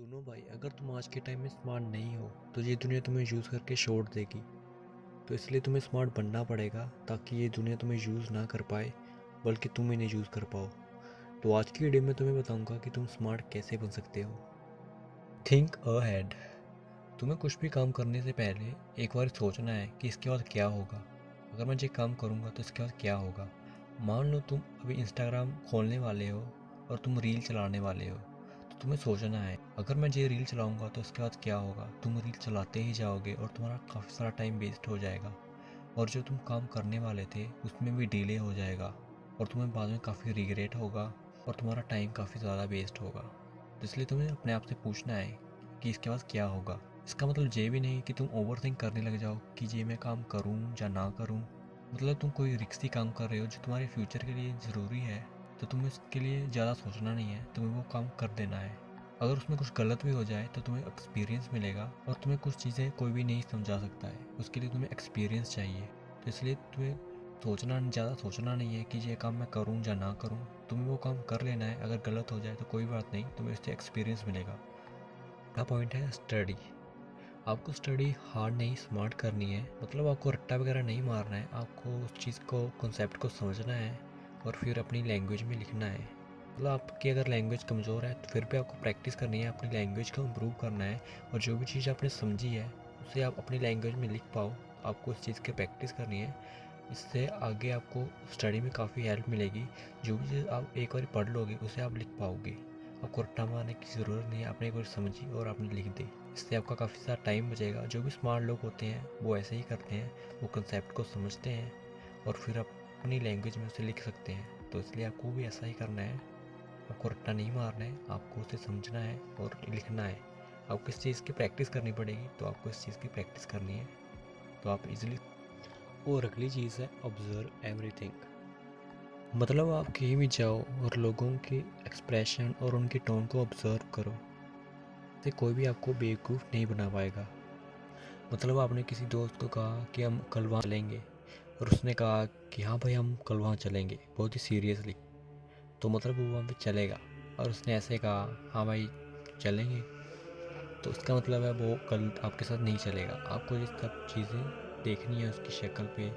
सुनो भाई, अगर तुम आज के टाइम में स्मार्ट नहीं हो तो ये दुनिया तुम्हें यूज़ करके छोड़ देगी। तो इसलिए तुम्हें स्मार्ट बनना पड़ेगा ताकि ये दुनिया तुम्हें यूज़ ना कर पाए, बल्कि तुम इन्हें यूज़ कर पाओ। तो आज की वीडियो में तुम्हें बताऊंगा कि तुम स्मार्ट कैसे बन सकते हो। Think ahead. तुम्हें कुछ भी काम करने से पहले एक बार सोचना है कि इसके बाद क्या होगा। अगर मैं ये काम करूँगा तो इसके बाद क्या होगा। मान लो तुम अभी इंस्टाग्राम खोलने वाले हो और तुम रील चलाने वाले हो, तो तुम्हें सोचना है अगर मैं ये रील चलाऊंगा तो इसके बाद क्या होगा। तुम रील चलाते ही जाओगे और तुम्हारा काफ़ी सारा टाइम वेस्ट हो जाएगा, और जो तुम काम करने वाले थे उसमें भी डिले हो जाएगा, और तुम्हें बाद में काफ़ी रिग्रेट होगा और तुम्हारा टाइम काफ़ी ज़्यादा वेस्ट होगा। तो इसलिए तुम्हें अपने आप से पूछना है कि इसके बाद क्या होगा। इसका मतलब ये भी नहीं कि तुम ओवरथिंक करने लग जाओ कि ये मैं काम करूँ या ना करूँ। मतलब तुम कोई रिस्की काम कर रहे हो जो तुम्हारे फ्यूचर के लिए ज़रूरी है, तो तुम्हें उसके लिए ज़्यादा सोचना नहीं है, तुम्हें वो काम कर देना है। अगर उसमें कुछ गलत भी हो जाए तो तुम्हें एक्सपीरियंस मिलेगा, और तुम्हें कुछ चीज़ें कोई भी नहीं समझा सकता है, उसके लिए तुम्हें एक्सपीरियंस चाहिए। तो इसलिए तुम्हें ज़्यादा सोचना नहीं है कि ये काम मैं करूँ या ना करूँ। तुम्हें वो काम कर लेना है, अगर गलत हो जाए तो कोई बात नहीं, तुम्हें इससे एक्सपीरियंस मिलेगा। का पॉइंट है स्टडी। आपको स्टडी हार्ड नहीं स्मार्ट करनी है। मतलब आपको रट्टा वगैरह नहीं मारना है, आपको उस चीज़ को कॉन्सेप्ट को समझना है और फिर अपनी लैंग्वेज में लिखना है। मतलब आपकी अगर लैंग्वेज कमज़ोर है तो फिर भी आपको प्रैक्टिस करनी है, अपनी लैंग्वेज को इम्प्रूव करना है, और जो भी चीज़ आपने समझी है उसे आप अपनी लैंग्वेज में लिख पाओ। आपको उस चीज़ की प्रैक्टिस करनी है। इससे आगे आपको स्टडी में काफ़ी हेल्प मिलेगी। जो भी चीज़ आप एक बार पढ़ लोगे उसे आप लिख पाओगे। आपको रट्टा मारने की ज़रूरत नहीं है, आपने एक बार समझी और आपने लिख दी। इससे आपका काफ़ी सारा टाइम बचेगा। जो भी स्मार्ट लोग होते हैं वो ऐसे ही करते हैं, वो कंसेप्ट को समझते हैं और फिर अपनी लैंग्वेज में उसे लिख सकते हैं। तो इसलिए आपको भी ऐसा ही करना है। आपको रट्टा नहीं मारना है, आपको उसे समझना है और लिखना है। आपको इस चीज़ की प्रैक्टिस करनी पड़ेगी, तो आपको इस चीज़ की प्रैक्टिस करनी है तो आप इजीली। और अगली चीज़ है ऑब्जर्व एवरीथिंग। मतलब आप कहीं भी जाओ और लोगों के एक्सप्रेशन और उनके टोन को ऑब्जर्व करो। तो कोई भी आपको बेवकूफ़ नहीं बना पाएगा। मतलब आपने किसी दोस्त को कहा कि हम कल वहाँ चलेंगे, और उसने कहा कि हाँ भाई हम कल वहाँ चलेंगे बहुत ही सीरियसली, तो मतलब वो वहाँ पे चलेगा। और उसने ऐसे कहा हाँ भाई चलेंगे, तो उसका मतलब है वो कल आपके साथ नहीं चलेगा। आपको ये सब चीज़ें देखनी है उसकी शक्ल पे,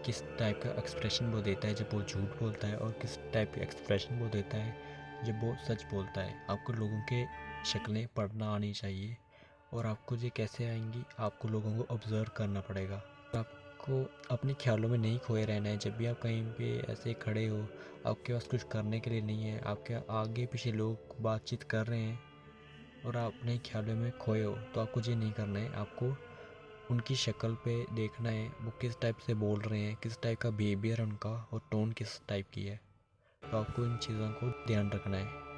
किस टाइप का एक्सप्रेशन वो देता है जब वो झूठ बोलता है, और किस टाइप का एक्सप्रेशन वो देता है जब वो सच बोलता है। आपको लोगों के शक्लें पढ़ना आनी चाहिए, और आपको ये कैसे आएंगी, आपको लोगों को ऑब्ज़र्व करना पड़ेगा। आपको अपने ख्यालों में नहीं खोए रहना है। जब भी आप कहीं पे ऐसे खड़े हो, आपके पास कुछ करने के लिए नहीं है, आपके आगे पीछे लोग बातचीत कर रहे हैं और आप अपने ख्यालों में खोए हो, तो आपको ये नहीं करना है। आपको उनकी शक्ल पे देखना है, वो किस टाइप से बोल रहे हैं, किस टाइप का बिहेवियर है उनका, और टोन किस टाइप की है। तो आपको इन चीज़ों को ध्यान रखना है।